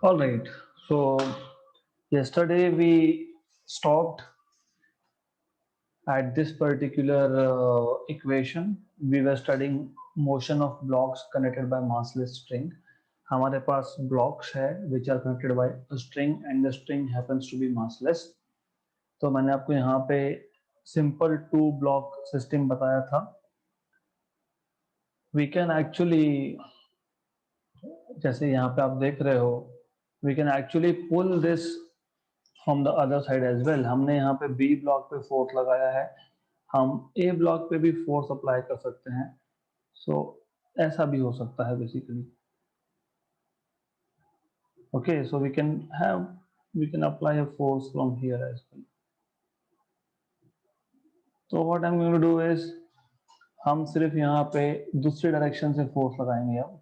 All right. So yesterday we stopped at this particular equation. We were studying motion of blocks connected by massless string. हमारे पास blocks है which are connected by a string and the string happens to be massless. तो मैंने आपको यहाँ पे simple two block system बताया था. We can actually, जैसे यहाँ पे आप देख रहे हो, we can actually pull this from the other side as well. हमने यहाँ पे B ब्लॉक पे फोर्स लगाया है, हम A ब्लॉक पे भी फोर्स अप्लाई कर सकते हैं. सो ऐसा भी हो सकता है basically. Okay, so we can apply a force from here as well. तो what I am going to do is, हम सिर्फ यहाँ पे दूसरी डायरेक्शन से फोर्स लगाएंगे अब,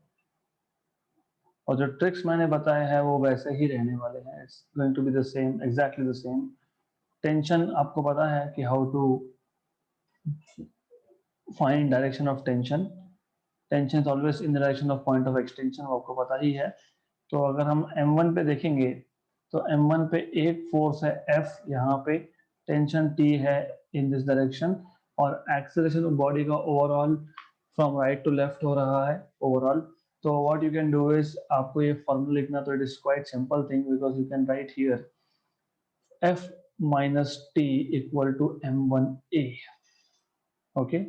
और जो ट्रिक्स मैंने बताए हैं वो वैसे ही रहने वाले हैं. It's going to be the same, exactly the same. Tension आपको पता है कि how to find direction of tension. Tension is always in the direction of point of extension, वो आपको पता ही है. तो अगर हम M1 पे देखेंगे तो M1 पे एक फोर्स है F, यहाँ पे टेंशन T है इन दिस डायरेक्शन, और एक्सेलरेशन ऑफ बॉडी का overall from right to left हो रहा है ओवरऑल. तो what you can do is, आपको ये फॉर्मूला लिखना, तो it is quite simple thing because you can write here F minus T equal to M1A. Okay,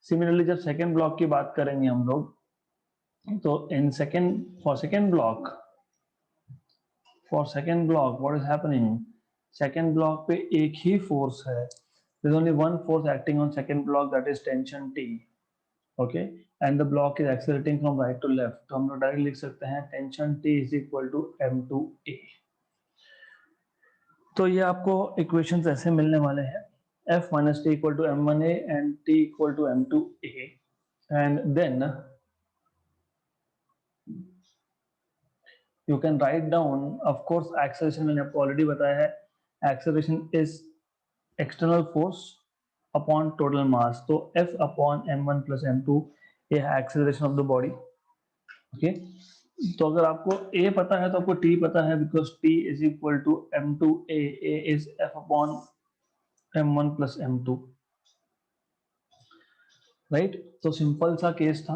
similarly जब सेकेंड ब्लॉक की बात करेंगे हम लोग, तो in second block what is happening, second block पे एक ही फोर्स है. There is only one force acting on second block, that is tension T. Okay, and the block is accelerating from right to left. तो हम लोग direct लिख सकते हैं tension T is equal to M2A. तो ये आपको इक्वेशंस ऐसे मिलने वाले हैं, F minus T equal to M1A and T equal to M2A. And then you can write down, of course, acceleration मैंने आपको ऑलरेडी बताया है, acceleration is external force upon total mass. तो F upon M1 plus M2 ये है acceleration of the body. Okay, तो अगर आपको A पता है तो आपको T पता है, because T is equal to M2A. A is F upon M1 plus M2. Right, तो सिंपल सा केस था.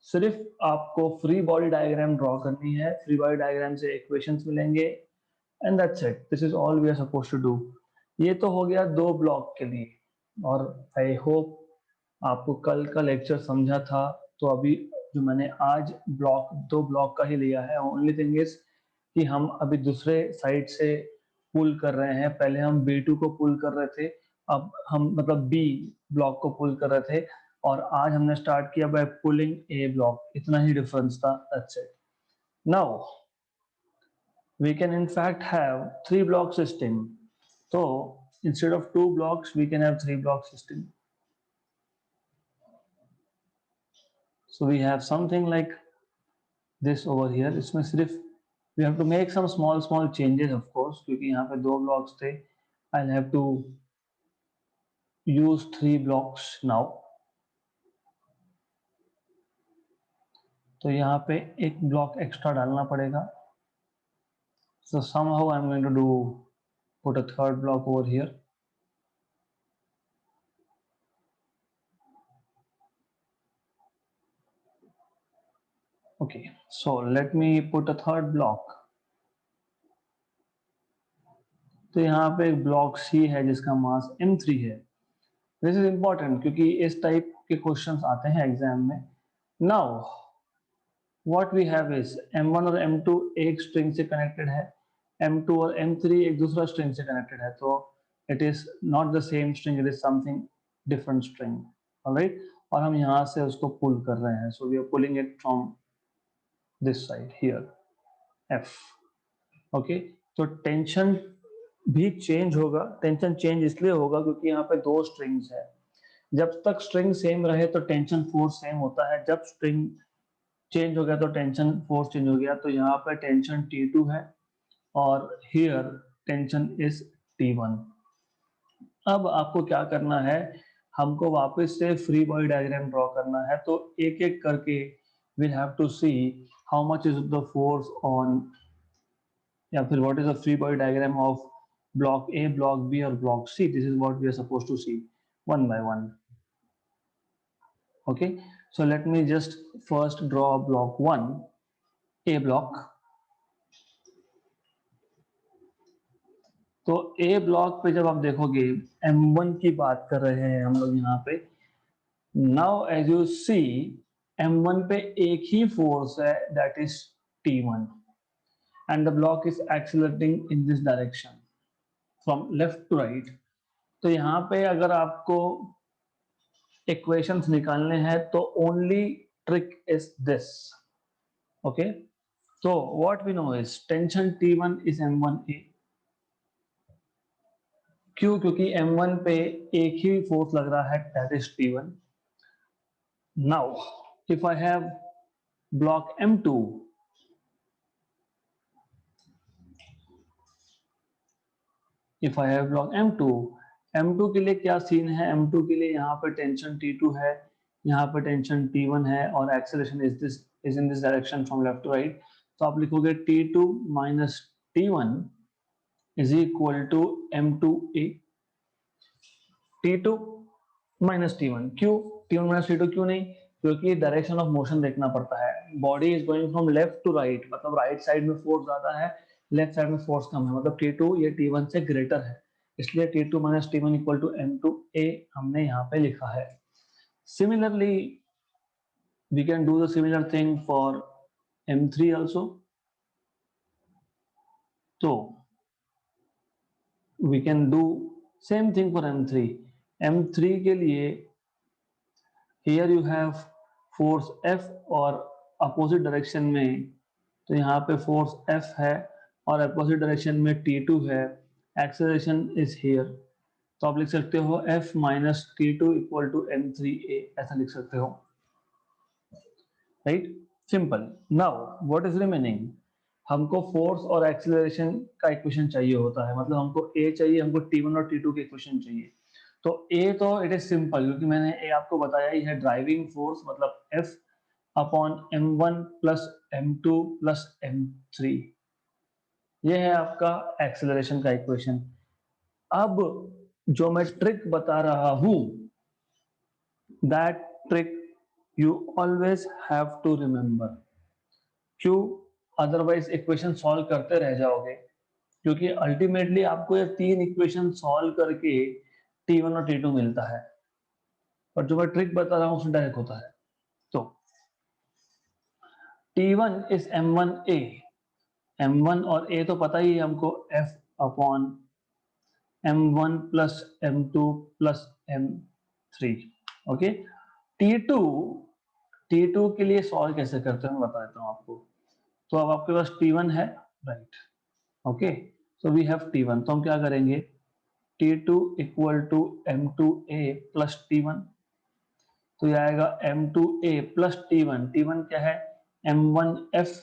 सिर्फ आपको फ्री बॉडी डायग्राम ड्रॉ करनी है, फ्री बॉडी डायग्राम से इक्वेशंस मिलेंगे, and that's it. This is all we are suppose to do. ये तो हो गया दो ब्लॉक के लिए, और आई होप आपको कल का लेक्चर समझा था. तो अभी जो मैंने आज दो ब्लॉक का ही लिया है. ओनली थिंग इज कि हम अभी दूसरे साइड से पुल कर रहे हैं. पहले हम B2 को पुल कर रहे थे, अब हम मतलब बी ब्लॉक को पुल कर रहे थे, और आज हमने स्टार्ट किया बाय पुलिंग ए ब्लॉक. इतना ही डिफरेंस था, that's it. Now we can in fact have three block system. So instead of two blocks we can have three block system. So we have something like this over here. इसमें सिर्फ we have to make some small changes of course, क्योंकि यहाँ पे दो blocks थे. I'll have to use three blocks now. तो यहाँ पे एक ब्लॉक एक्स्ट्रा डालना पड़ेगा. So somehow I'm going to put a third block over here. Okay, so let me put a third block. तो यहाँ पे एक ब्लॉक C है जिसका मास M3 है. दिस इज इंपॉर्टेंट क्योंकि इस टाइप के क्वेश्चंस आते हैं एग्जाम में. Now what we have is M1 और M2 एक स्ट्रिंग से कनेक्टेड है, M2 और M3 एक दूसरा स्ट्रिंग से कनेक्टेड है. तो it is not the same string, it is something different string. Alright, और हम यहाँ से उसको पुल कर रहे हैं. So we are pulling it from this side here, F. Okay, तो टेंशन भी चेंज होगा. टेंशन चेंज इसलिए होगा क्योंकि यहाँ पे दो स्ट्रिंग्स है. जब तक स्ट्रिंग सेम रहे तो टेंशन फोर्स सेम होता है. जब स्ट्रिंग चेंज हो गया तो टेंशन फोर्स चेंज हो गया. तो यहाँ पे टेंशन T2 है और हियर टेंशन इज T1. अब आपको क्या करना है, हमको वापस से फ्री बॉडी डायग्राम ड्रॉ करना है. तो एक एक करके we'll have to see how much is the force on, या फिर what is the free body diagram of block A, block B or block C. This is what we are supposed to see one by one. Okay, so let me just first draw block 1, A block. तो A block पे जब आप देखोगे M1 की बात कर रहे हैं हम लोग यहाँ पे. Now as you see M1 पे एक ही फोर्स है, that is T1, and the block is accelerating in this direction from left to right. तो यहाँ पे अगर आपको इक्वेशंस निकालने हैं तो only trick is this. Okay, so what we know is tension T1 is M1A. क्यों? क्योंकि M1 पे एक ही फोर्स लग रहा है, that is T1. Now if I have block M2, if I have block M2, M2 के लिए क्या सीन है? M2 के लिए यहाँ पे टेंशन T2 है, यहाँ पे टेंशन T1 है और acceleration is in this direction from left to right. तो आप लिखोगे T2 minus T1 is equal to M2A. T2 minus T1. क्यों T1 minus T2 क्यों नहीं? क्योंकि डायरेक्शन ऑफ मोशन देखना पड़ता है. Body is going from left to right, मतलब राइट साइड में फोर्स ज्यादा है, लेफ्ट साइड में फोर्स कम है, मतलब T2 ये T1 से ग्रेटर है, इसलिए T2 minus T1 equal to M2A हमने यहाँ पे लिखा है. Similarly we can do the similar thing for M3 also. तो we can do same thing for M3. M3 के लिए here you have force F और अपोजिट डायरेक्शन में, तो यहाँ पे फोर्स F है और अपोजिट डायरेक्शन में T2 है, एक्सेलरेशन इज हियर. तो आप लिख सकते हो F minus T2 equal to M3A, ऐसा लिख सकते हो, right? Simple. Now what is remaining? हमको फोर्स और एक्सेलरेशन का इक्वेशन चाहिए होता है, मतलब हमको A चाहिए, हमको T1 और T2 के इक्वेशन चाहिए. तो A तो इट इज सिंपल, क्योंकि मैंने A आपको बताया ही है, ड्राइविंग फोर्स मतलब F upon M1 plus M2 plus M3. ये है आपका एक्सेलरेशन का इक्वेशन. अब जो मैं ट्रिक बता रहा हूं, that trick you always have to remember. क्यों? अदरवाइज इक्वेशन सॉल्व करते रह जाओगे, क्योंकि अल्टीमेटली आपको ये 3 इक्वेशन सॉल्व करके T1 और T2 मिलता है, और जो मैं ट्रिक बता रहा हूं उसमें डायरेक्ट होता है. तो T1 इज M1A. M1 और A तो पता ही है हमको, F upon M1 plus M2 plus M3. Okay, T2 के लिए सॉल्व कैसे करते हैं मैं बता देता हूं आपको. तो अब आपके पास T1 है, right? Okay, so we have T1, तो हम क्या करेंगे? T2 equal to M2A plus T1. तो ये आएगा M2A प्लस T1. T1 क्या है? M1F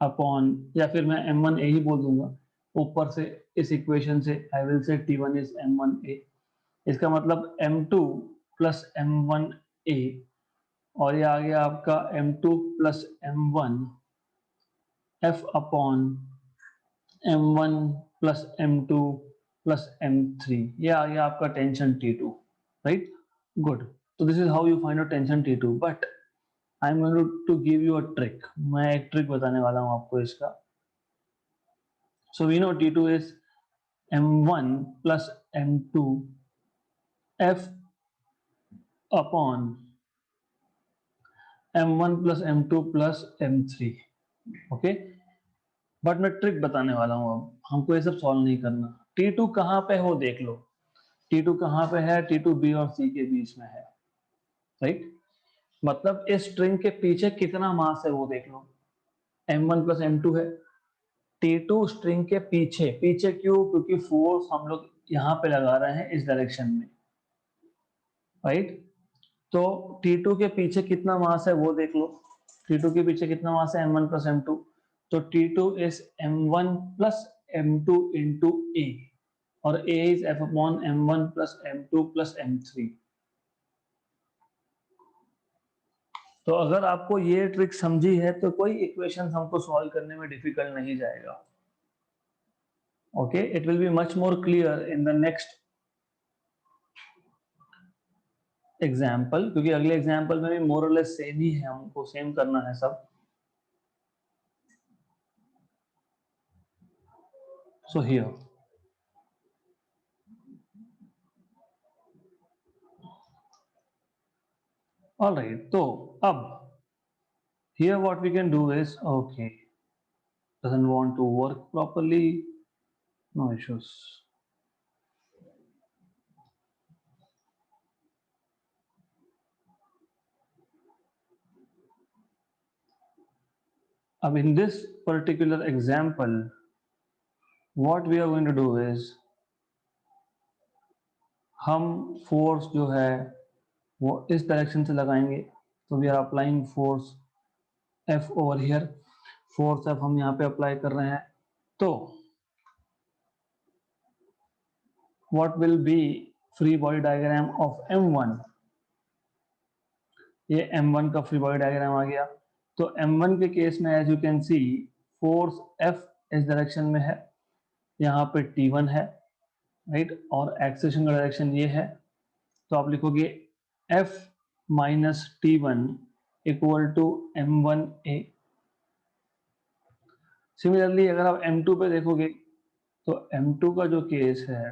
अपॉन, या फिर मैं M1A ही बोल दूंगा ऊपर से, इस इक्वेशन से I will say T1 is M1A. इसका मतलब M2 प्लस M1A, और ये आ गया आपका M2 plus M1 F upon M1 plus M2 plus M3. ये आ गया आपका टेंशन T2, राइट? गुड. तो this is how you find out tension T2. But I am going to give you a trick. मैं एक ट्रिक बताने वाला हूं आपको इसका. So we know T2 is M1 plus M2 F upon M1 plus M2 plus M3. Okay, but मैं trick बताने वाला हूं. अब हमको ये सब सॉल्व नहीं करना. T2 कहां पे हो देख लो. T2 कहां पे है? T2 B और C के बीच में है, राइट? मतलब इस स्ट्रिंग के पीछे कितना मास है वो देख लो. M1 प्लस M2 है. T2 स्ट्रिंग के पीछे, पीछे क्यों? क्योंकि फोर्स हम लोग यहाँ पे लगा रहे हैं इस डायरेक्शन में, राइट? तो T2 के पीछे कितना मास है वो देख लो. T2 के पीछे कितना मास है? M1 plus M2. तो T2 is M1 plus M2 into A, और A is F upon M1 plus M2 plus M3. तो अगर आपको ये ट्रिक समझी है तो कोई इक्वेशन हमको सॉल्व करने में डिफिकल्ट नहीं जाएगा। Okay, it will be much more clear in the next example, क्योंकि अगले एग्जाम्पल में भी मोर और लेस सेम ही है, हमको सेम करना है सब। सो हियर ऑल राइट, तो अब here what we can do is, okay, doesn't want to work properly, no issues. अब in this particular example what we are going to do is, हम force जो है वो इस डायरेक्शन से लगाएंगे, तो we are applying force F over here, force F हम यहाँ पे अप्लाई कर रहे हैं। तो what will be free body diagram of M1, ये M1 का फ्री बॉडी डायग्राम आ गया। तो M1 के केस में as you can see force F इस डायरेक्शन में है, यहाँ पे T1 है, राइट, और एक्सेलरेशन का डायरेक्शन ये है। तो आप लिखोगे F minus T1 equal to M1A। Similarly अगर आप M2 पे देखोगे तो M2 का जो केस है,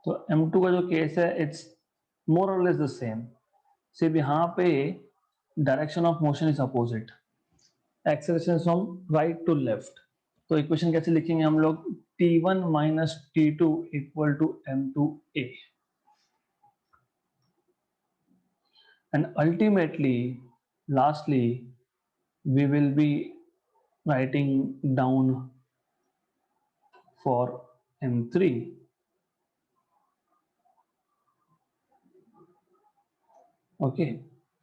तो M2 का जो केस है इट्स मोर और लेस द सेम, सिर्फ यहाँ पे direction of motion is opposite, acceleration from right to left. तो इक्वेशन कैसे लिखेंगे हम लोग, T1 minus T2 equal to M2A, and ultimately lastly we will be writing down for M3। Okay,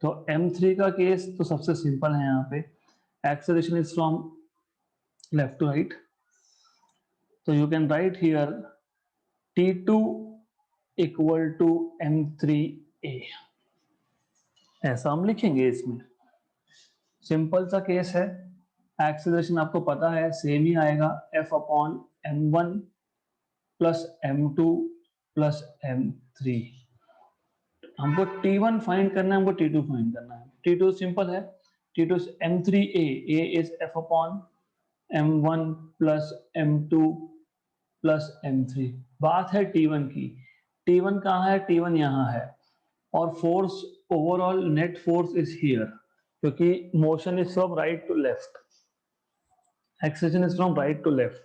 तो M3 का केस तो सबसे सिंपल है, यहाँ पे acceleration is from left to right, तो you can write here T2 equal to M3A, ऐसा हम लिखेंगे। इसमें सिंपल सा केस है, एक्सेलरेशन आपको पता है सेम ही आएगा, F upon M1 plus M2 plus M3। हमको T1 फाइंड करना है, हमको T2 फाइंड करना है। T2 सिंपल है, T2 M3A, A is F upon M1 plus M2 plus M3। बात है T1 की, T1 कहाँ है, T1 यहाँ है, और force overall net force is here, क्योंकि motion is from right to left, acceleration is from right to left.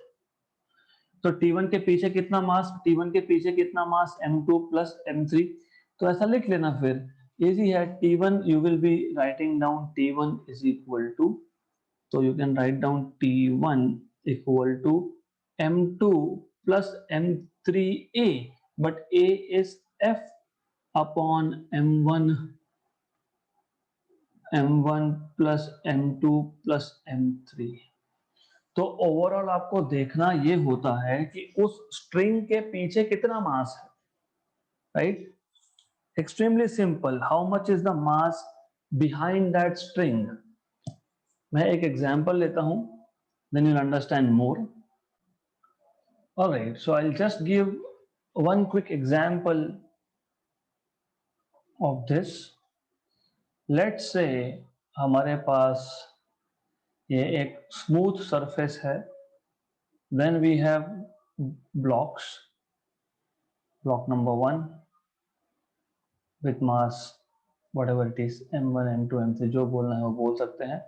तो T1 के पीछे कितना मास, T1 के पीछे कितना मास, M2 प्लस M3। तो ऐसा लिख लेना, फिर इजी है। T1 you will be writing down T1 is equal to, तो you can write down T1 equal to M2 plus M3A, but A is F upon M1 plus M2 plus M3। तो overall आपको देखना ये होता है कि उस string के पीछे कितना मास है, right. Extremely simple, how much is the mass behind that string. मैं एक एग्जांपल लेता हूं, then you'll understand more. All right, so I'll just give one quick example of this. Let's say हमारे पास ये एक स्मूथ सरफेस है, then we have blocks, block number 1 with mass whatever it is, M1 M2 M3, जो बोलना है वो बोल सकते हैं।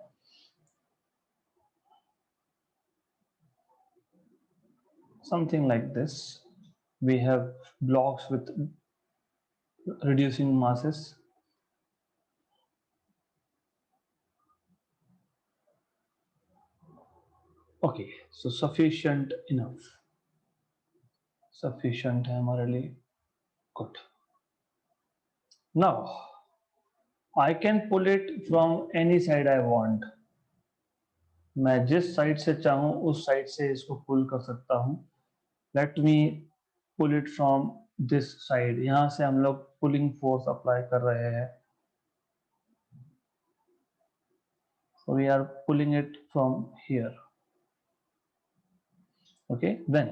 Something like this, we have blocks with reducing masses. Okay, so sufficient enough, sufficient है हमारे लिए, good. Now I can pull it from any side I want, मैं जिस साइड से चाहूं उस साइड से इसको पुल कर सकता हूं। Let me pull it from this side, यहां से हम लोग पुलिंग फोर्स अप्लाई कर रहे हैं, so we are pulling it from here. Okay, then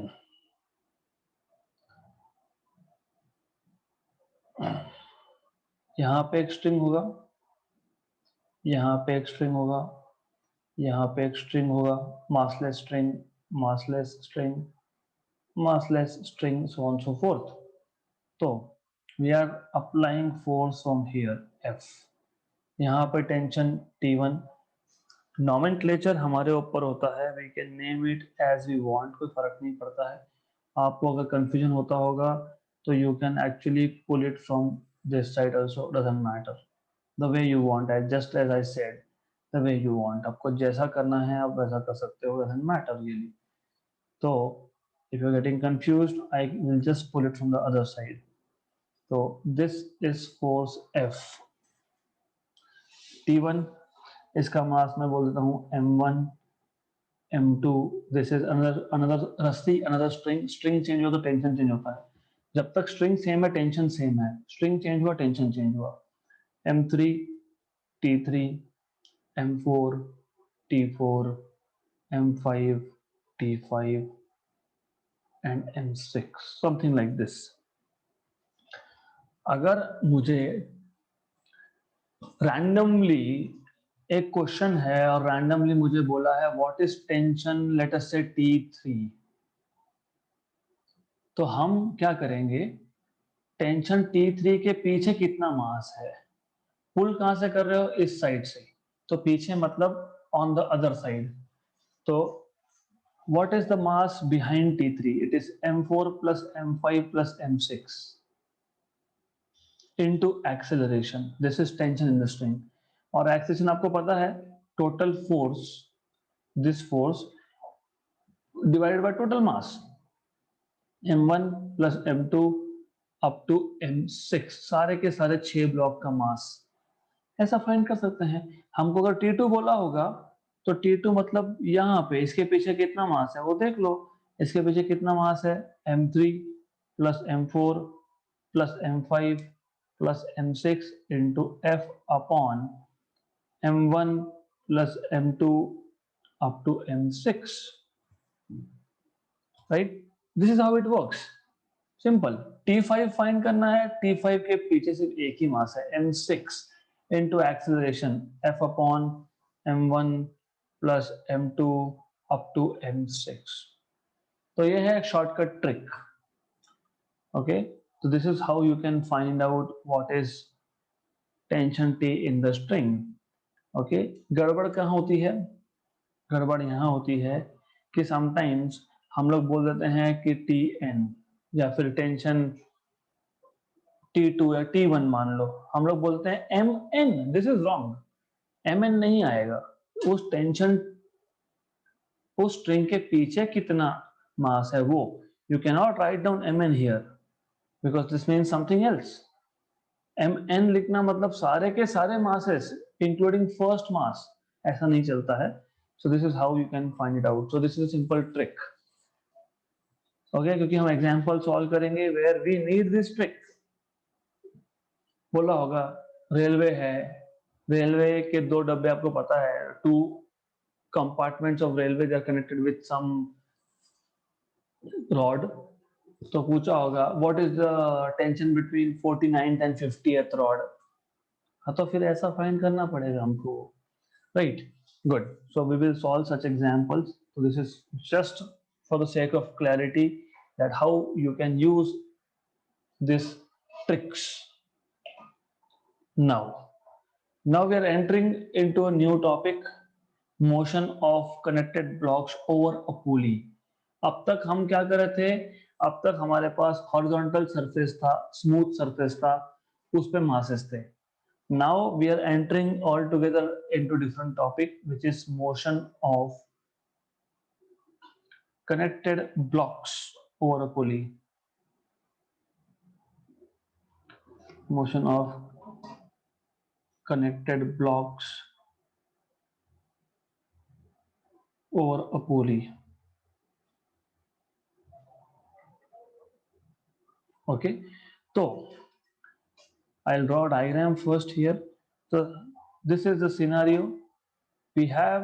यहाँ पे एक स्ट्रिंग होगा, यहाँ पे एक स्ट्रिंग होगा, यहाँ पे एक स्ट्रिंग होगा, massless string, massless string, massless string, so on so forth. तो we are applying force from here F. यहाँ पे टेंशन T1, नॉमेनक्लेचर हमारे ऊपर होता है, we can name it as we want, कोई फर्क नहीं पड़ता है। आपको अगर कंफ्यूजन होता होगा तो you can actually pull it from this side also, doesn't matter, the way you want, as just as I said, the way you want, आपको जैसा करना है आप वैसा कर सकते हो, doesn't matter really. तो if you're getting confused, I will just pull it from the other side. So this is force F. T1, इसका मास मैं बोल देता हूँ M1, M2, this is another रस्सी, another string चेंज हो तो टेंशन चेंज होता है, जब तक स्ट्रिंग सेम है टेंशन सेम है, स्ट्रिंग चेंज हुआ टेंशन चेंज हुआ। M3, T3, M4, T4, M5, T5 and M6, something like this. अगर मुझे रैंडमली एक क्वेश्चन है और रैंडमली मुझे बोला है what is tension let us से T3, तो हम क्या करेंगे, टेंशन T3 के पीछे कितना मास है, पुल कहां से कर रहे हो, इस साइड से, तो पीछे मतलब ऑन द अदर साइड, तो what is the mass behind T3, it is M4 plus M5 plus M6 into acceleration, this is tension in the string, और acceleration आपको पता है total force, this force divided by total mass, M1 plus M2 up to M6, सारे के सारे 6 block का मास, ऐसा find कर सकते हैं। हमको अगर T2 बोला होगा तो T2 मतलब यहाँ पे इसके पीछे कितना मास है वो देख लो, इसके पीछे कितना मास है, M3 plus M4 plus M5 plus M6 into F upon M1 plus M2 up to M6, right? This is how it works. Simple. T5 find करना है, T5 के पीछे सिर्फ एक ही मास है, M6 into acceleration F upon M1 plus M2 up to M6. तो ये है एक shortcut trick. Okay, so this is how you can find out what is tension T in the string. Okay, गड़बड़ कहाँ होती है, गड़बड़ यहाँ होती है कि समटाइम्स हम लोग बोल देते हैं कि Tn या फिर टेंशन T2 या T1 मान लो, हम लोग बोलते हैं Mn, this is wrong, Mn नहीं आएगा, उस टेंशन उस स्ट्रिंग के पीछे कितना मास है वो, you can not write down Mn here because this means something else. Mn लिखना मतलब सारे के सारे मासेस इंक्लूडिंग फर्स्ट मास, ऐसा नहीं चलता है। So this is how you can find it out, so this is a simple trick. Okay, क्योंकि हम एग्जांपल सॉल्व करेंगे where we need this trick. बोला होगा रेलवे है, रेलवे के दो डब्बे आपको पता है, two compartments of railway they are connected with some rod, तो पूछा होगा what is the tension between 49th and 50th rod, हाँ तो फिर ऐसा फाइंड करना पड़ेगा हमको, right? Good, so we will solve such examples, so this is just for the sake of clarity that how you can use this tricks. Now we are entering into a new topic, motion of connected blocks over a pulley. अब तक हम क्या कर रहे थे, अब तक हमारे पास हॉरिजॉन्टल सरफेस था, स्मूथ सरफेस था, उस पे मासेस थे। Now we are entering all together into different topic which is motion of connected blocks over a pulley. Motion of connected blocks over a pulley. Okay, तो I'll draw a diagram first here. So this is the scenario. We have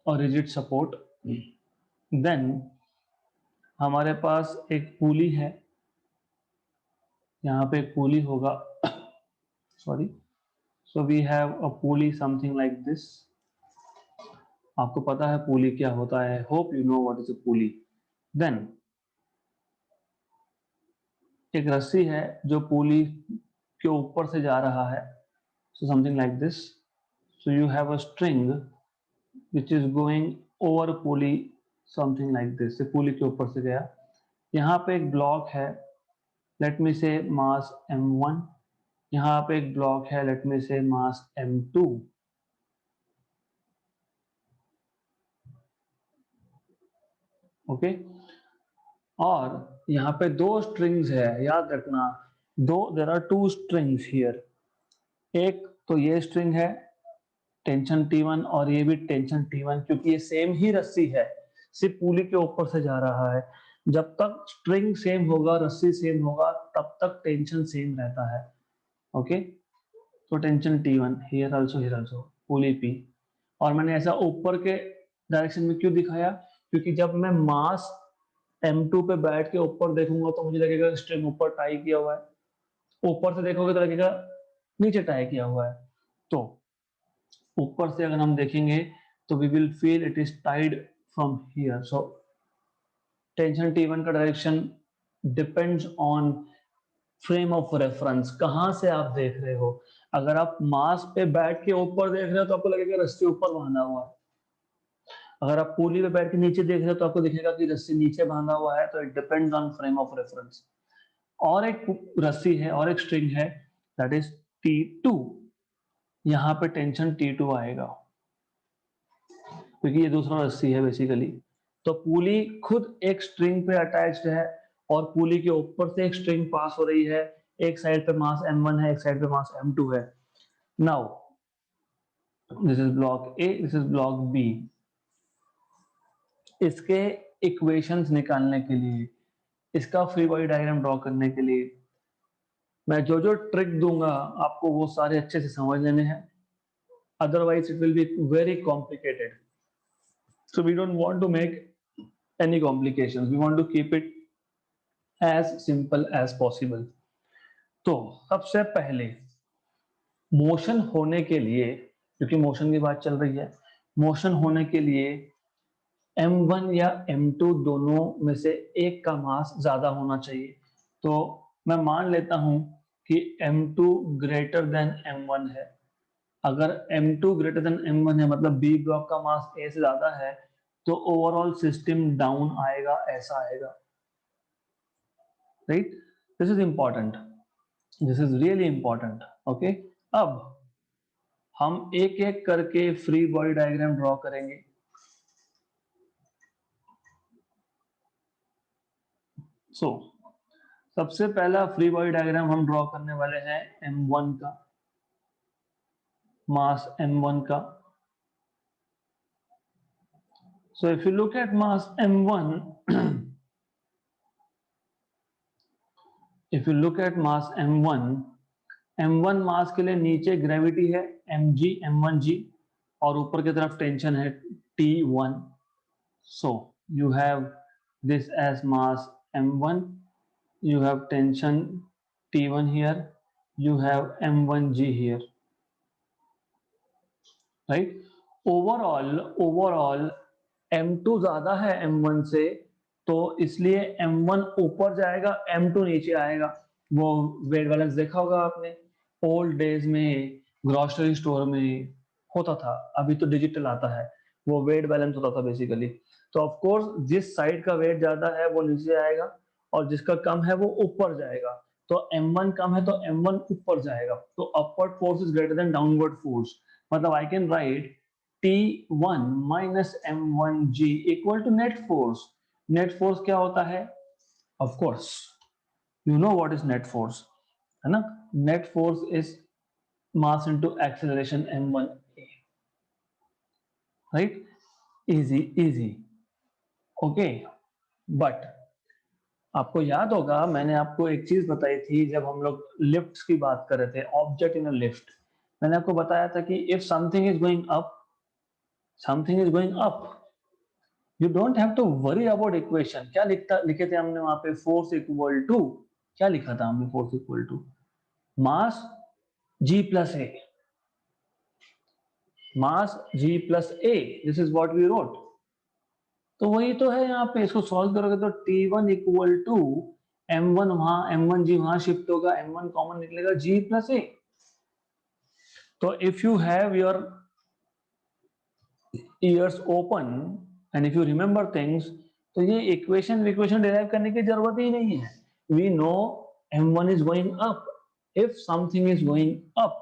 a rigid support, then हमारे पास एक पुली है, यहाँ पे एक pulley होगा, sorry, so we have a pulley something like this. आपको पता है पुली क्या होता है, hope you know what is a pulley. Then एक रस्सी है जो पुली के ऊपर से जा रहा है, so something like this. So you have a string which is going over pulley, something like this. Pulley के ऊपर से गया, यहाँ पे एक ब्लॉक है, लेट मी से मास m1, यहाँ पे एक ब्लॉक है, लेट मी से मास m2। ओके, और यहाँ पे दो स्ट्रिंग्स है, याद रखना, दो, there are two strings here. एक तो ये स्ट्रिंग है टेंशन T1, और ये भी टेंशन T1, क्योंकि ये सेम ही रस्सी है, सिर्फ पुली के ऊपर से जा रहा है। जब तक स्ट्रिंग सेम होगा, रस्सी सेम होगा, तब तक टेंशन सेम रहता है। ओके, तो tension T1 here also pulley P। और मैंने ऐसा ऊपर के डायरेक्शन में क्यों दिखाया, क्योंकि जब मैं मास M2 पे बैठ के ऊपर देखूंगा तो मुझे लगेगा स्ट्रिंग ऊपर टाई किया हुआ है, ऊपर से देखोगे तो लगेगा नीचे टाई किया हुआ है। तो ऊपर से अगर हम देखेंगे तो we will feel it is tied from here. So tension T1 का direction depends on frame of reference, कहां से आप देख रहे हो। अगर आप मास पे बैठ के ऊपर देख रहे हो तो आपको लगेगा रस्सी ऊपर बांधा हुआ है, अगर आप पुली पे बैठ के नीचे देख रहे हो तो आपको दिखेगा कि रस्सी नीचे बांधा हुआ है। तो it depends on frame of reference. और एक रस्सी है और एक स्ट्रिंग है, दैट इज T2। यहाँ पे टेंशन T2 आएगा, क्योंकि ये दूसरा रस्सी है बेसिकली। तो पुली खुद एक स्ट्रिंग पे अटैच्ड है, और पुली के ऊपर से एक स्ट्रिंग पास हो रही है, एक साइड पे मास m1 है, एक साइड पे मास m2 है। Now this is block A, this is block B. इसके इक्वेशंस निकालने के लिए, इसका फ्री बॉडी डायग्राम ड्रॉ करने के लिए मैं जो जो ट्रिक दूंगा आपको वो सारे अच्छे से समझ लेने हैं, otherwise it will be very complicated. So we don't want to make any complications, we want to keep it as simple as possible. तो सबसे पहले मोशन होने के लिए, क्योंकि मोशन की बात चल रही है, मोशन होने के लिए m1 या m2 दोनों में से एक का मास ज्यादा होना चाहिए। तो मैं मान लेता हूं कि m2 ग्रेटर देन m1 है। अगर m2 ग्रेटर देन m1 है, मतलब बी ब्लॉक का मास ए से ज्यादा है, तो ओवरऑल सिस्टम डाउन आएगा, ऐसा आएगा, right. This is important, this is really important. Okay, अब हम एक एक करके फ्री बॉडी डायग्राम ड्रॉ करेंगे। सो सबसे पहला फ्री बॉडी डायग्राम हम ड्रॉ करने वाले हैं m1 का, मास m1 का। So if you look at mass m1, if you look at mass m1, m1 मास के लिए नीचे ग्रेविटी है mg, m1g, और ऊपर की तरफ टेंशन है T1। So you have this as mass m1, you have tension T1 here, you have m1g here, right? Overall m2 ज्यादा है m1 से, तो इसलिए m1 ऊपर जाएगा, m2 नीचे आएगा। वो वेट बैलेंस देखा होगा आपने, ओल्ड डेज में ग्रोसरी स्टोर में होता था, अभी तो डिजिटल आता है, वो वेट बैलेंस होता था बेसिकली। तो ऑफ कोर्स जिस साइड का वेट ज्यादा है वो नीचे आएगा, और जिसका कम है वो ऊपर जाएगा। तो m1 कम है तो m1 ऊपर जाएगा। तो upward force is greater than downward force, मतलब I can write T1 minus m1g equal to net force। Net force क्या होता है, of course you know what is net force, है ना। Net force is mass into acceleration m1a, right. Easy easy, okay. But आपको याद होगा मैंने आपको एक चीज बताई थी जब हम लोग लिफ्ट्स की बात कर रहे थे, ऑब्जेक्ट इन अ लिफ्ट। मैंने आपको बताया था कि if something is going up, something is going up, you don't have to worry about equation. क्या लिखे थे हमने वहां पे? फोर्स इक्वल टू, क्या लिखा था हमने? Force equal to mass G plus A, mass G plus A, this is what we wrote. तो वही तो है यहाँ पे, इसको सॉल्व करोगे तो T1 इक्वल टू M1, वहां M1G वहां शिफ्ट होगा, M1 कॉमन निकलेगा G प्लस ए। तो if you have your ears open and if you remember things, तो ये इक्वेशन डिराइव करने की जरूरत ही नहीं है। We know M1 is going up, if something is going up,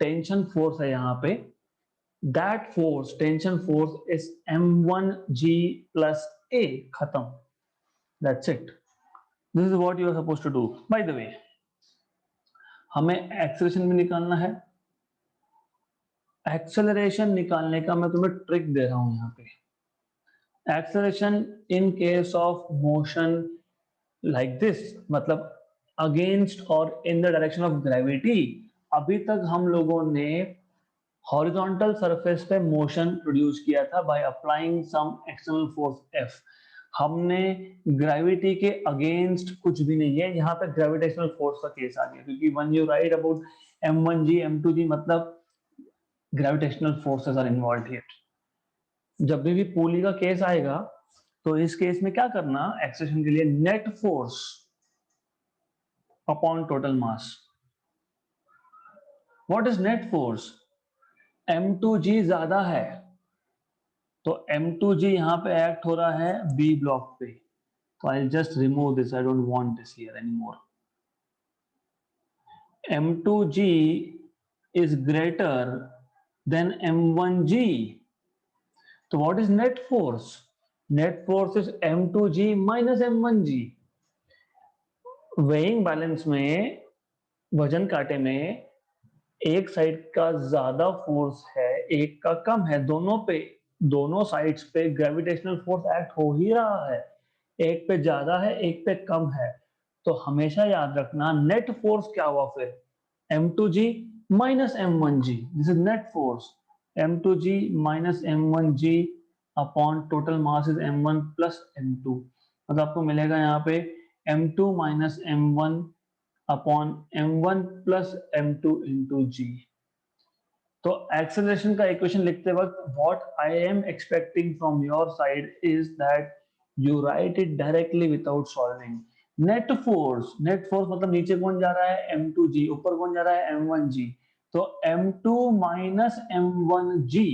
tension force है यहाँ पे, that force, tension force is M1G plus A, खत्म, that's it. This is what you are supposed to do. By the way, हमें acceleration भी निकालना है। Acceleration निकालने का मैं तुम्हें ट्रिक दे रहा हूं यहाँ पे। Acceleration in case of motion like this, मतलब अगेंस्ट और in the direction of gravity, अभी तक हम लोगों ने हॉरिजॉन्टल सरफेस पे मोशन प्रोड्यूस किया था by applying some external force F। हमने ग्रेविटी के अगेंस्ट कुछ भी नहीं है, यहाँ पे ग्रेविटेशनल फोर्स का केस आ गया, क्योंकि when you write about M1G M2G, मतलब gravitational forces are involve here. जब भी पुली का केस आएगा तो इस केस में क्या करना, एक्सेलरेशन के लिए net force upon total mass. What is net force? M2G ज्यादा है, तो M2G यहाँ पे एक्ट हो रहा है B ब्लॉक पे, तो I just remove this, I don't want this here anymore. M2G is greater than M1G, तो what is net force? Net force is M2G minus M1G। Weighing balance में, वजन कांटे में, एक साइड का ज्यादा फोर्स है, एक का कम है, दोनों पे, दोनों साइड्स पे ग्रेविटेशनल फोर्स एक्ट हो ही रहा है, एक पे ज्यादा है एक पे कम है। तो हमेशा याद रखना नेट फोर्स क्या हुआ फिर, M2G minus M1G, this is net force, M2G minus M1G upon total mass is M1 plus M2, मतलब आपको मिलेगा यहाँ पे M2 minus M1 upon M1 plus M2 into G। तो एक्सेलरेशन का इक्वेशन लिखते वक्त what I am expecting from your side is that you right it directly without solving. Net force, net force मतलब नीचे कौन जा रहा है M2G, ऊपर कौन जा रहा है M1G, तो M2 minus M1G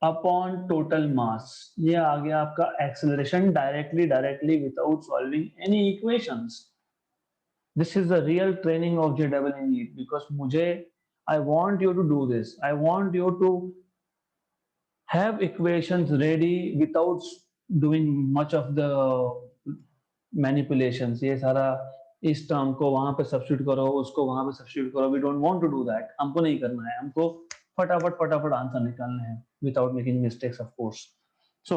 upon total mass, ये आ गया आपका acceleration directly without solving any equations. This is the real training of JEE NEET, because मुझे, I want you to do this. I want you to have equations ready without doing much of the manipulations. ये सारा इस term को वहां पे substitute करो, उसको वहां पे सब्स्टिट्यूट करो, we don't want to do that. हमको नहीं करना है, हमको फटाफट आंसर निकालने हैं without making mistakes, of course. So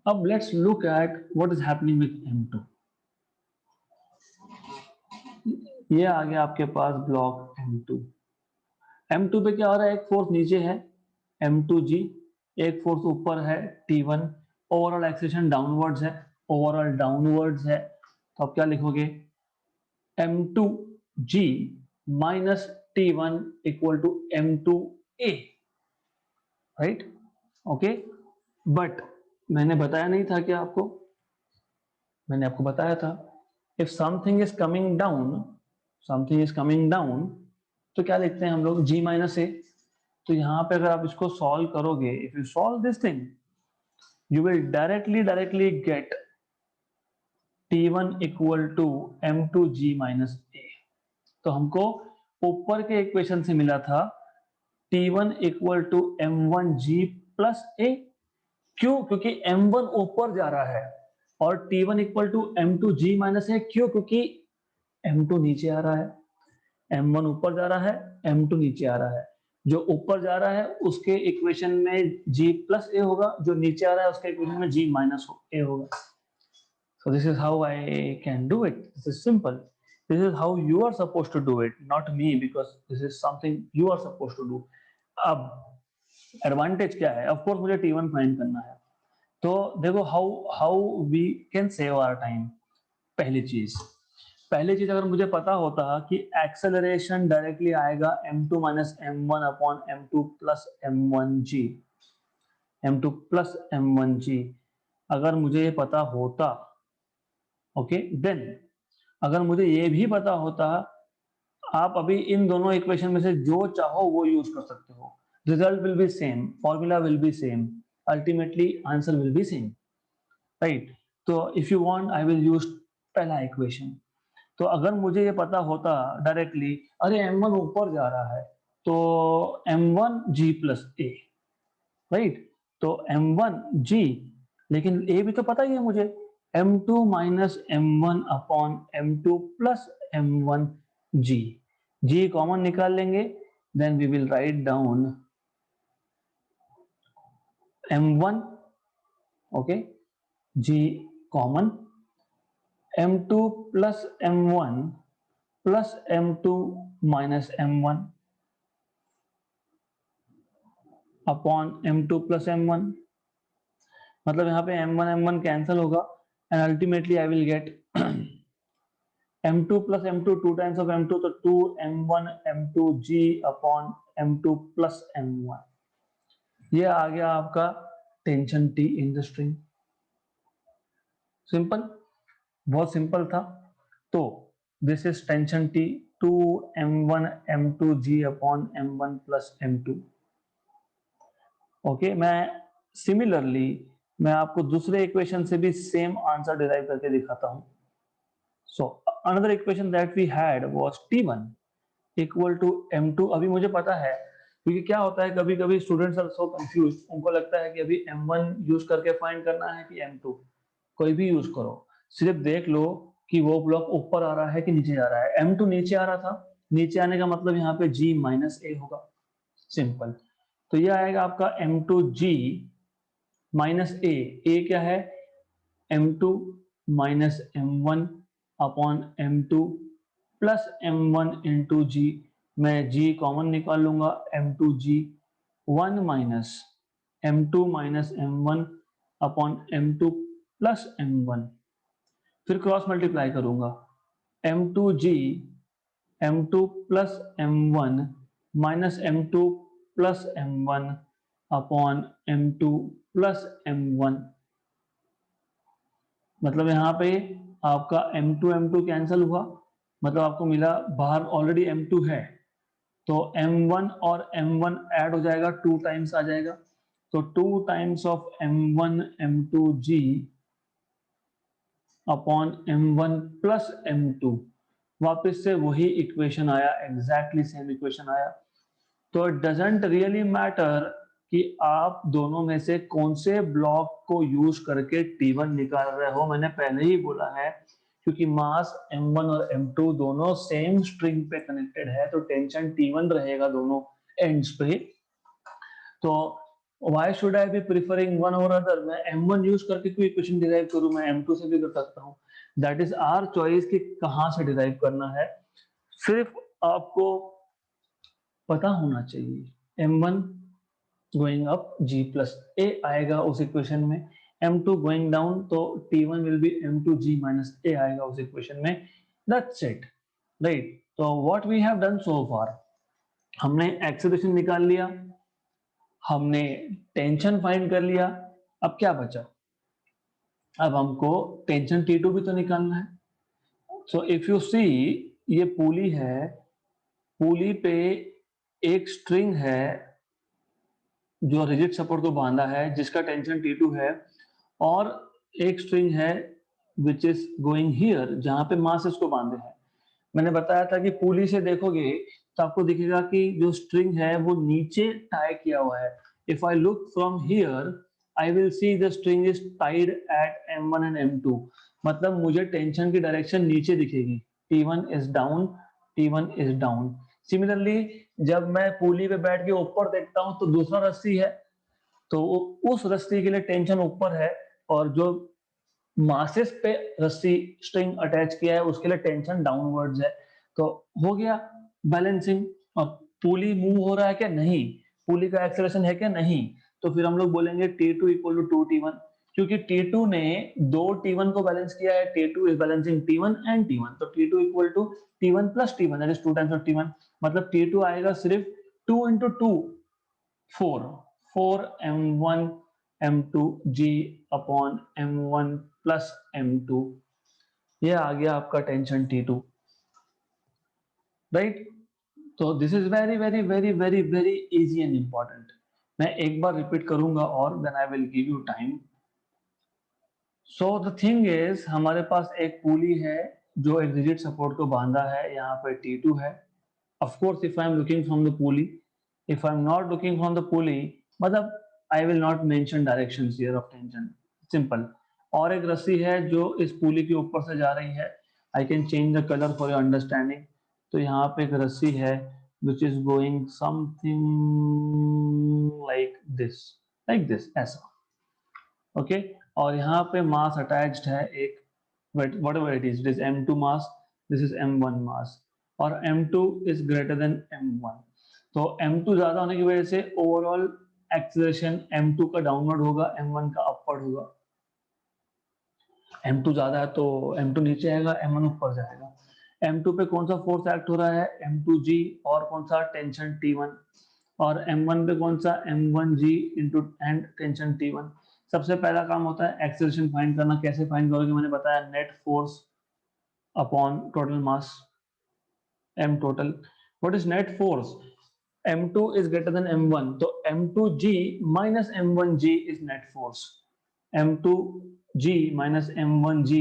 अब let's look at what is happening with M2. ये आ गया आपके पास ब्लॉक M2। M2 पे क्या हो रहा है, एक फोर्स नीचे है M2G, एक फोर्स ऊपर है T1, ओवरऑल एक्सेलरेशन डाउनवर्ड्स है, ओवरऑल डाउनवर्ड्स है। तो आप क्या लिखोगे, M2G minus T1 equal to M2A, right? Okay, but मैंने बताया नहीं था क्या आपको? मैंने आपको बताया था if something is coming down, something is coming down, तो क्या लिखते हैं हम लोग, G माइनस ए। तो यहां पे अगर आप इसको सॉल्व करोगे, if you solve this thing, you will directly get T1 equal to M2G minus a. तो हमको ऊपर के इक्वेशन से मिला था T1 equal to M1G plus ए। क्यों? क्योंकि M1 ऊपर जा रहा है, और T1 equal to M2G minus ए, क्यों? क्योंकि M2 नीचे आ रहा है, M1 ऊपर जा रहा है, M2 नीचे आ रहा है। जो ऊपर जा रहा है उसके इक्वेशन में g प्लस ए होगा, जो नीचे आ रहा है उसके इक्वेशन में g माइनस ए होगा. So this is how I can do it. This is simple. This is how you are supposed to do it, not me, because this is something you are supposed to do. अब advantage क्या है? Of course मुझे T1 find करना है. तो देखो how we can save our time. पहली चीज अगर मुझे पता होता कि एक्सेलरेशन डायरेक्टली आएगा m2 minus m1 upon m2 plus m1g, अगर मुझे ये पता होता, ओके, देन अगर मुझे ये भी पता होता, आप अभी इन दोनों इक्वेशन में से जो चाहो वो यूज कर सकते हो. Result will be same, formula will be same, ultimately answer will be same, right. तो if you want I will use पहला इक्वेशन. तो अगर मुझे ये पता होता डायरेक्टली, अरे m1 ऊपर जा रहा है तो m1g प्लस ए, राइट. तो m1g, लेकिन ए भी तो पता ही है मुझे, m2 minus m1 upon m2 plus m1g. g common निकाल लेंगे, then we will write down m1, okay, g common, m2 plus m1 plus m2 minus m1 upon m2 plus m1. मतलब यहाँ पे m1 कैंसिल होगा and ultimately I will get m2 plus m2, 2 times of m2, तो 2m1 m2g upon m2 plus m1. ये आ गया आपका tension T in the string. Simple, बहुत सिंपल था. तो this is tension T, 2m1 m2g upon m1 plus m2. Okay, मैं आपको दूसरे इक्वेशन से भी सेम आंसर डिराइव करके दिखाता हूं. So another equation that we had was T1 equal to m2. अभी मुझे पता है, क्योंकि क्या होता है कभी कभी स्टूडेंट्स आर सो कंफ्यूज, उनको लगता है कि अभी m1 यूज करके फाइंड करना है कि m2. कोई भी यूज करो, सिर्फ देख लो कि वो ब्लॉक ऊपर आ रहा है कि नीचे जा रहा है. m2 नीचे आ रहा था, नीचे आने का मतलब यहाँ पे g माइनस ए होगा. सिंपल. तो ये आएगा आपका m2g माइनस ए क्या है? m2 minus m1 upon m2 plus m1 into g. मैं g कॉमन निकाल लूंगा, m2g 1 minus m2 minus m1 upon m2 plus m1. फिर क्रॉस मल्टीप्लाई करूंगा, m2g m2 plus m1 minus m2 plus m1 upon m2 plus m1. मतलब यहाँ पे आपका m2 cancel हुआ, मतलब आपको मिला बाहर ऑलरेडी m2 है, तो m1 और m1 ऐड हो जाएगा, 2 टाइम्स आ जाएगा. तो 2 times of m1 m2g upon m1 plus m2. वापस से वही इक्वेशन आया, एग्जैक्टली सेम इक्वेशन आया. तो इट डजंट रियली मैटर कि आप दोनों में से कौन से ब्लॉक को यूज करके T1 निकाल रहे हो. मैंने पहले ही बोला है, क्योंकि मास m1 और m2 दोनों सेम स्ट्रिंग पे कनेक्टेड है, तो टेंशन T1 रहेगा दोनों एंड्स पे. तो why should I be preferring one और अदर? मैं m1 यूज करके कोई इक्वेशन डिराइव करूं, मैं m2 से भी कर सकता हूं. दैट इज आवर चॉइस कि कहां से डिराइव करना है. सिर्फ आपको पता होना चाहिए m1 going up g plus a आएगा उस इक्वेशन में, m2 गोइंग डाउन तो T1 will be m2g minus ए आएगा उस इक्वेशन में. That's it, right. तो what we have done so far, हमने एक्सेलरेशन निकाल लिया, हमने टेंशन फाइंड कर लिया. अब क्या बचा? अब हमको टेंशन T2 भी तो निकालना है. सो इफ यू सी, ये पुली है, पुली पे एक स्ट्रिंग है जो रिजिड सपोर्ट को बांधा है, जिसका टेंशन T2 है, और एक स्ट्रिंग है विच इज गोइंग हियर, जहां पे मास इसको बांधे है. मैंने बताया था कि पुली से देखोगे तो आपको दिखेगा कि जो स्ट्रिंग है वो नीचे टाई किया हुआ है. If I look from here I will see the string is tied at m1 and m2. मतलब मुझे टेंशन की डायरेक्शन नीचे दिखेगी. T1 is down, T1 is down. Similarly जब मैं पुली पे बैठ के ऊपर देखता हूं तो दूसरा रस्सी है, तो उस रस्सी के लिए टेंशन ऊपर है, और जो मासेस पे रस्सी स्ट्रिंग अटैच किया है उसके लिए टेंशन डाउनवर्ड्स है। तो हो गया बैलेंसिंग। और पुली मूव हो रहा है क्या? नहीं। पुली का एक्सेलरेशन है क्या? नहीं। तो फिर हम लोग बोलेंगे T2 इक्वल टू 2T1, क्योंकि T2 ने दो T1 को बैलेंस किया है। T2 is balancing T1 and T1, तो T2 equal to T1 plus T1, that is 2 times of T1। मतलब T2 आएगा सिर्फ 2 into 2, 4, 4m1 m2 g upon m1 plus m2। ये आ गया आपका टेंशन T2, राइट। तो this is very very very very very easy and important. मैं एक बार रिपीट करूंगा और then I will give you time. So the thing is, हमारे पास एक पुली है जो एक रिजिड सपोर्ट को बांधा है, यहाँ पे T2 है। Of course, if I am looking from the pulley, if I am not looking from the pulley, मतलब I will not mention directions here of tension. Simple. और एक रस्सी है जो इस पुली के ऊपर से जा रही है। I can change the color for your understanding. तो यहाँ पे एक रस्सी है which is going something like this, ऐसा। ओके, और यहाँ पे मास अटैच्ड है एक, whatever it is M2 mass, this is M1 mass, और M2 is greater than M1। तो M2 ज्यादा होने की वजह से ओवरऑल एक्सेलरेशन M2 का डाउनवर्ड होगा, M1 का अपवर्ड होगा। M2 ज्यादा है तो M2 नीचे आएगा, M1 ऊपर जाएगा। M2 पे कौन सा फोर्स एक्ट हो रहा है? M2G, और कौन सा? Tension T1। और M1 पे कौन सा? M1G into and tension T1। सबसे पहला काम होता है एक्सेलरेशन फाइंड करना। कैसे फाइंड करोगे? मैंने बताया, net force upon total mass, M total। What is net force? M2 is greater than M1, तो M2G minus M1G is net force। M2G minus M1G,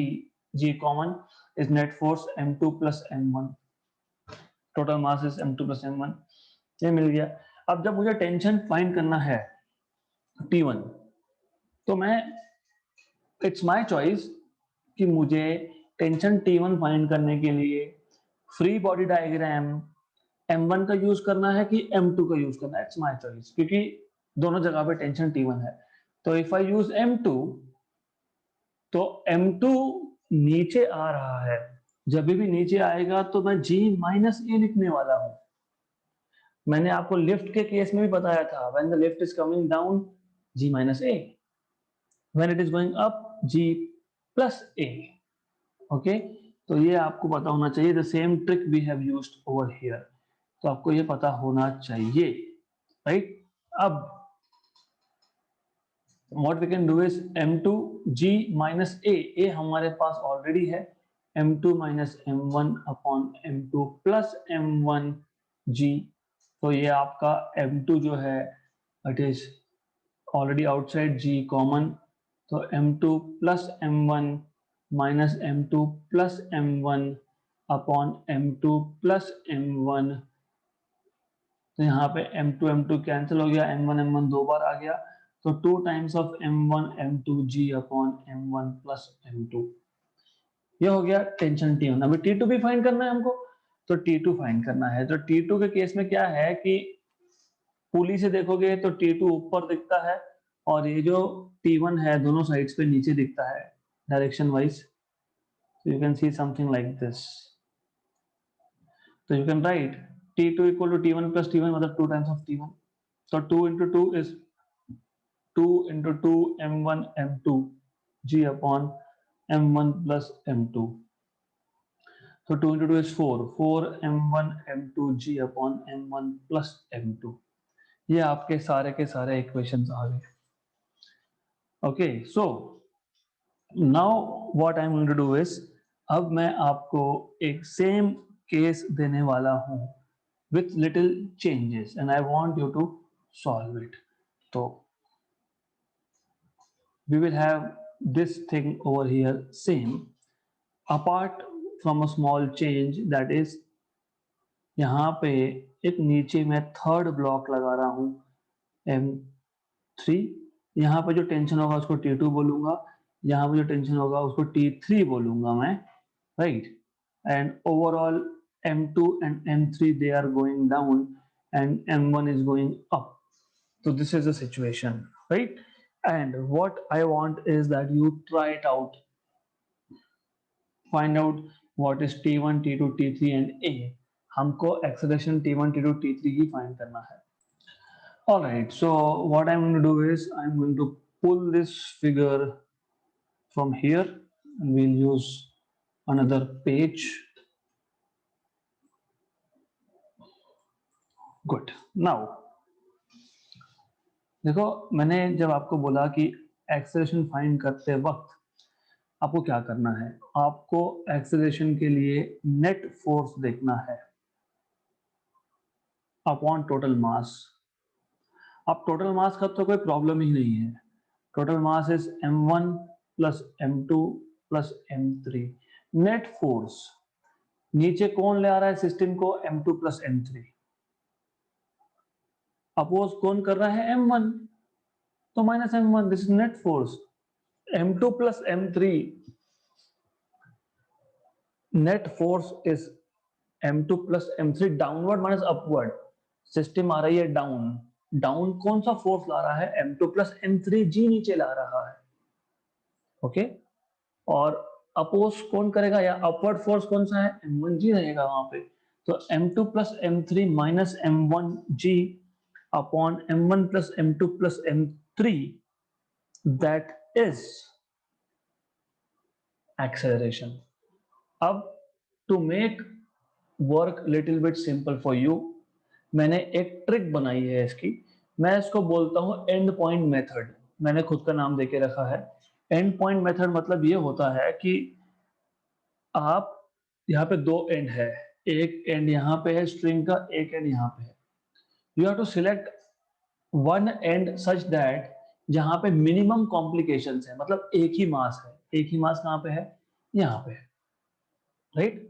G common, is net force M2 plus M1। Total mass is M2 plus M1। ये मिल गया। अब जब मुझे tension find करना है T1, तो मैं, इट्स माय चॉइस कि मुझे टेंशन T1 फाइंड करने के लिए फ्री बॉडी डायग्राम M1 का यूज करना है कि M2 का यूज करना है। इट्स माय चॉइस, क्योंकि दोनों जगह पे टेंशन T1 है। तो इफ आई यूज M2, तो M2 नीचे आ रहा है। जब भी नीचे आएगा तो मैं G माइनस ए लिखने वाला हूं। मैंने आपको लिफ्ट के केस में भी बताया था, when the lift is coming down G minus a, when it is going up G plus a. Okay, तो ये आपको पता होना चाहिए। The same trick we have used over here, तो आपको ये पता होना चाहिए, राइट। अब what we can do is M2G minus a हमारे पास ऑलरेडी है, M2 minus M1 upon M2 plus M1G। तो ये आपका M2 जो है it is already outside, G common, तो M2 plus M1 minus M2 plus M1 upon M2 plus M1। तो यहाँ पे M2 कैंसिल हो गया, M1 दो बार आ गया, तो 2 times of M1 M2G upon M1 plus M2। ये हो गया टेंशन T1। अभी T2 भी फाइंड करना है हमको, तो T2 फाइंड करना है। तो T2 के केस में क्या है कि पुली से देखोगे तो T2 ऊपर दिखता है, और ये जो T1 है दोनों साइड्स पे नीचे दिखता है direction wise. You can see something like this. तो you can write T2 equal to T1 plus T1, मतलब 2 times of T1। So 2 into 2 is 2 into 2 M1 M2 G upon M1 plus M2। So 2 into 2 is 4 M1 M2 G upon M1 plus M2। ये आपके सारे के सारे equations आ गए। Okay, so now what I am going to do is, अब मैं आपको एक सेम केस देने वाला हूं with little changes and I want you to solve it। तो we will have this thing over here same, apart from a small change, that is यहाँ पे एक नीचे मैं थर्ड ब्लॉक लगा रहा हूँ M3। यहाँ पे जो टेंशन होगा उसको T2 बोलूंगा, यहाँ पे जो टेंशन होगा उसको T3 बोलूंगा मैं, right. And overall M2 and M3 they are going down and M1 is going up. So this is the situation, right? And what I want is that you try it out, find out what is T1, T2, T3 and A. हमको acceleration T1, T2, T3 की find करना है. All right, so what I'm going to do is I'm going to pull this figure from here and we'll use another page. Good. Now देखो, मैंने जब आपको बोला कि एक्सेलरेशन फाइंड करते वक्त आपको क्या करना है, आपको एक्सेलरेशन के लिए नेट फोर्स देखना है अपॉन टोटल मास. अब टोटल मास का तो कोई प्रॉब्लम ही नहीं है. Total mass is m1 plus m2 plus m3. Net force नीचे कौन ले आ रहा है सिस्टम को, m2 प्लस m3. अपोज कौन कर रहा है, m1, तो minus m1. This is net force. m2 plus m3, net force is m2 plus m3 downward minus upward. System आ रही है डाउन, डाउन कौन सा फोर्स ला रहा है, m2 प्लस m3 जी नीचे ला रहा है. ओके, और अपोज कौन करेगा, या अपवर्ड फोर्स कौन सा है, m1 जी रहेगा वहां पे. तो m2 plus m3 minus m1 g upon m1 plus m2 plus m3, that is acceleration. अब to make work little bit simple for you, मैंने एक ट्रिक बनाई है इसकी. मैं इसको बोलता हूं एंड पॉइंट मेथड. मैंने खुद का नाम देके रखा है एंड पॉइंट मेथड. मतलब ये होता है कि आप यहाँ पे दो एंड है, एक एंड यहाँ पे है स्ट्रिंग का, एक एंड यहाँ पे है. You have to select one end such that जहां पे मिनिमम कॉम्प्लिकेशंस है, मतलब एक ही मास है. एक ही मास कहाँ पे है, यहाँ पे है, right.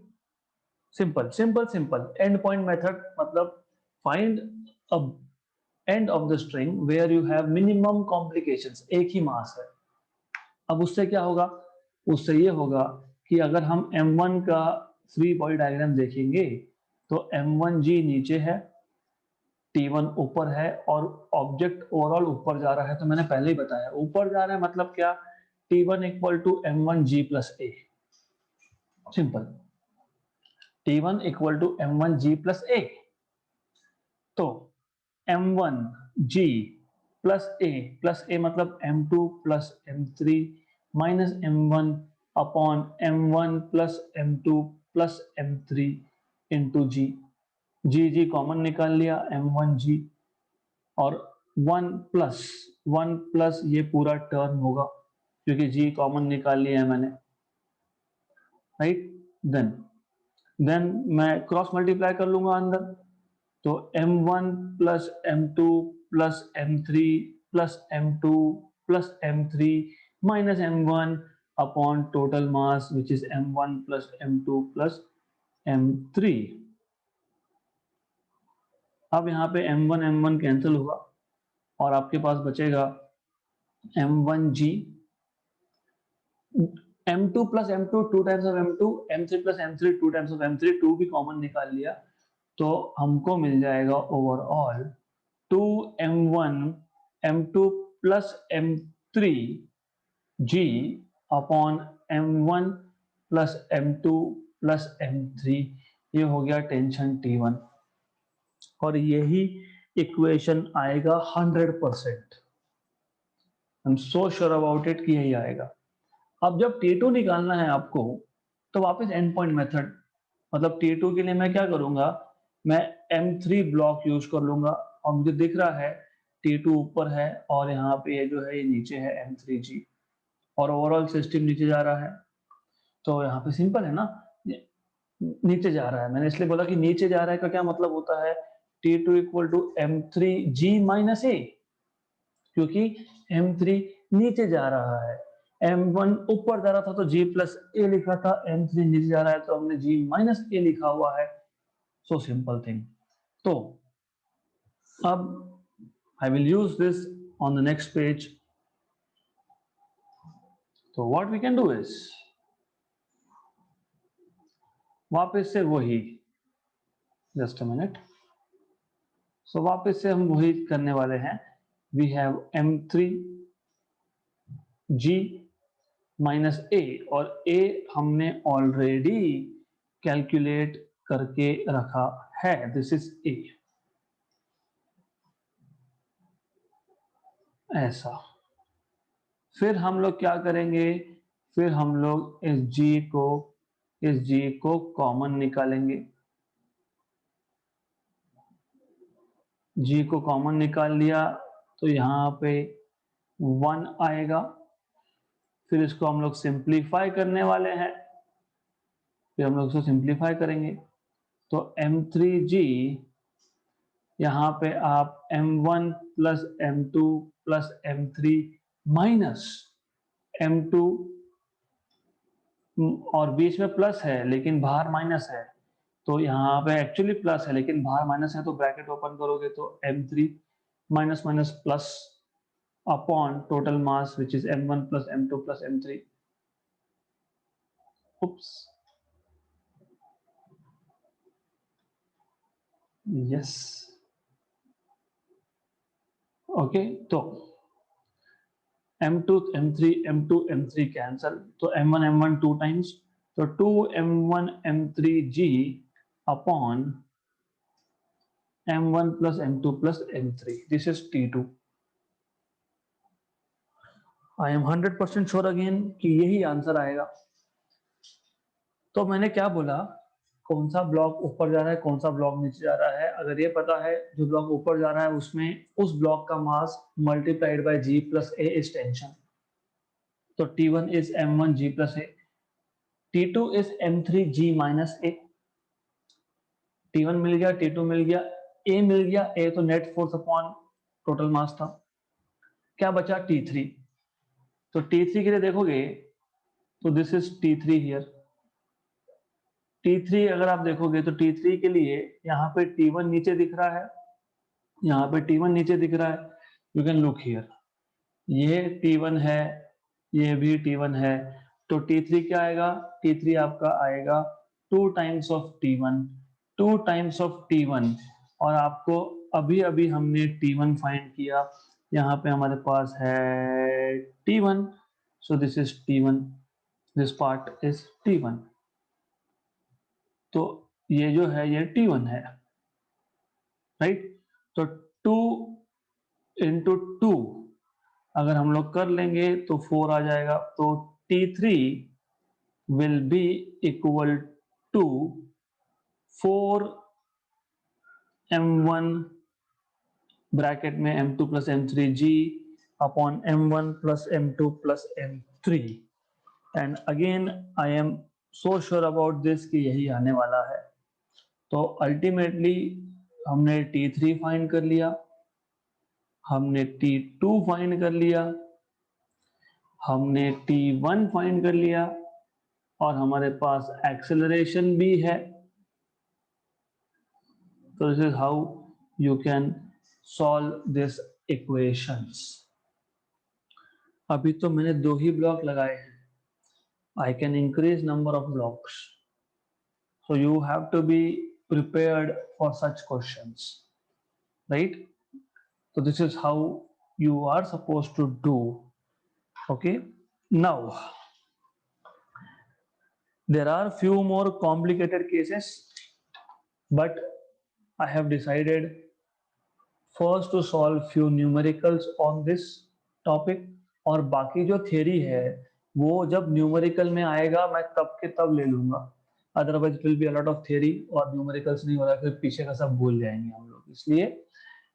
Simple simple simple. End point method मतलब find a end of the string where you have minimum complications, एक ही मास है. अब उससे क्या होगा, उससे ये होगा कि अगर हम m1 का फ्री बॉडी डायग्राम देखेंगे तो m1g नीचे है, T1 ऊपर है और ऑब्जेक्ट ओवरऑल ऊपर जा रहा है. तो मैंने पहले ही बताया ऊपर जा रहा है मतलब क्या, T1 equal to m1g plus a. Simple. T1 equal to m1g plus a. तो m1g प्लस a मतलब m2 plus m3 minus m1 upon m1 plus m2 plus m3 into g. G common निकाल लिया, m1g, और 1 plus ये पूरा term होगा क्योंकि g common निकाल लिया है मैंने, राइट. देन मैं क्रॉस मल्टीप्लाई कर लूंगा अंदर. तो m1 plus m2 plus m3 plus m2 plus m3 minus m1 upon total mass which is m1 plus m2 plus m3. अब यहाँ पे m1 कैंसिल हुआ और आपके पास बचेगा m1g, m2 plus m2 two times of m2, m3 plus m3 two times of m3, 2 भी common निकाल लिया तो हमको मिल जाएगा overall 2m1 m2 plus m3 g upon m1 plus m2 plus m3. ये हो गया टेंशन T1 और यही इक्वेशन आएगा 100%. आई am so sure about it कि यही आएगा. अब जब T2 निकालना है आपको तो वापस एंड पॉइंट मेथड, मतलब T2 के लिए मैं क्या करूंगा, मैं M3 ब्लॉक यूज कर लूंगा और मुझे दिख रहा है T2 ऊपर है और यहाँ पे ये जो है ये नीचे है M3G और ओवरऑल सिस्टम नीचे जा रहा है. तो यहाँ पे सिंपल है ना, नीचे जा रहा है. मैंने इसलिए बोला कि नीचे जा रहा है का क्या मतलब होता है, T2 equal to M3G minus A, क्योंकि M3 नीचे जा रहा है, M1 ऊपर जा रहा था तो G प्लस A लिखा था, M3 नीचे जा रहा है तो हमने G माइनस A लिखा हुआ है. So simple thing. तो अब I will use this on the next page. So what we can do is वापस से वही जस्ट अ मिनट। सो वापस से हम वही करने वाले हैं। वी हैव M3G माइनस ए, और ए हमने ऑलरेडी कैलकुलेट करके रखा है, दिस इज ए। ऐसा फिर हम लोग क्या करेंगे, फिर हम लोग इस जी को कॉमन निकालेंगे। जी को कॉमन निकाल लिया तो यहाँ पे 1 आएगा। फिर इसको हम लोग सिंप्लीफाई करने वाले हैं, फिर हम लोग इसको सिंप्लीफाई करेंगे तो M3G, यहाँ पे आप M1 plus M2 plus M3 minus M2, और बीच में प्लस है लेकिन बाहर माइनस है, तो यहाँ पे एक्चुअली प्लस है लेकिन बाहर माइनस है, तो ब्रैकेट ओपन करोगे तो M3 minus minus plus upon total mass which is M1 plus M2 plus M3। Oops. Yes. Okay, तो M2 M3 M2 M3 cancel, तो M1 M1 टू टाइम्स, तो 2M1 M3G upon M1 plus M2 plus M3, this is T2। I am 100% sure again कि यही answer आएगा। तो मैंने क्या बोला, कौन सा ब्लॉक ऊपर जा रहा है, कौन सा ब्लॉक नीचे जा रहा है। अगर ये पता है जो ब्लॉक ऊपर जा रहा है उसमें उस ब्लॉक का mass multiplied by G plus A is tension, तो T1 is M1 G plus A, T2 is M3 G minus A। T1 मिल गया, T2 मिल गया, A मिल गया, A तो net force upon total mass था। क्या बचा, T3। तो T3 के लिए देखोगे तो this is T3 here. T3 अगर आप देखोगे तो T3 के लिए यहाँ पे T1 नीचे दिख रहा है, यहाँ पे T1 नीचे दिख रहा है। यू कैन लुक हियर, ये T1 है, ये भी T1 है, तो T3 क्या आएगा, T3 आपका आएगा 2 times of T1, 2 times of T1, और आपको अभी अभी हमने T1 फाइंड किया, यहाँ पे हमारे पास है T1, so this is T1, this part is T1। तो ये जो है ये T1 है, राइट। तो 2 इंटू 2 अगर हम लोग कर लेंगे तो 4 आ जाएगा, तो T3 will be equal to 4M1 bracket में M2 plus M3G upon M1 plus M2 plus M3, and again I am so sure about this कि यही आने वाला है। तो अल्टीमेटली हमने T3 फाइंड कर लिया, हमने T2 फाइंड कर लिया, हमने T1 फाइंड कर लिया, और हमारे पास एक्सेलरेशन भी है। तो this is how you can solve this equations. अभी तो मैंने 2 ही ब्लॉक लगाए हैं, I can increase number of blocks, so you have to be prepared for such questions, right? So this is how you are supposed to do, okay? Now there are few more complicated cases, but I have decided first to solve few numericals on this topic, और बाकी जो theory है वो जब numerical में आएगा मैं तब के तब ले लूंगा, otherwise will be a lot of theory और न्यूमेरिकल्स नहीं हो रहा, फिर पीछे का सब भूल जाएंगे हम लोग। इसलिए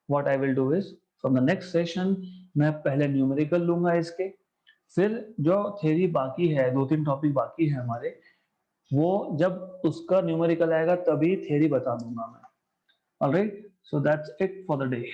what I will do is from the next session मैं पहले न्यूमेरिकल लूंगा इसके, फिर जो थ्योरी बाकी है 2-3 टॉपिक बाकी है हमारे, वो जब उसका न्यूमेरिकल आएगा तभी थ्योरी बता दूंगा मैं। Alright, so that's it for the day.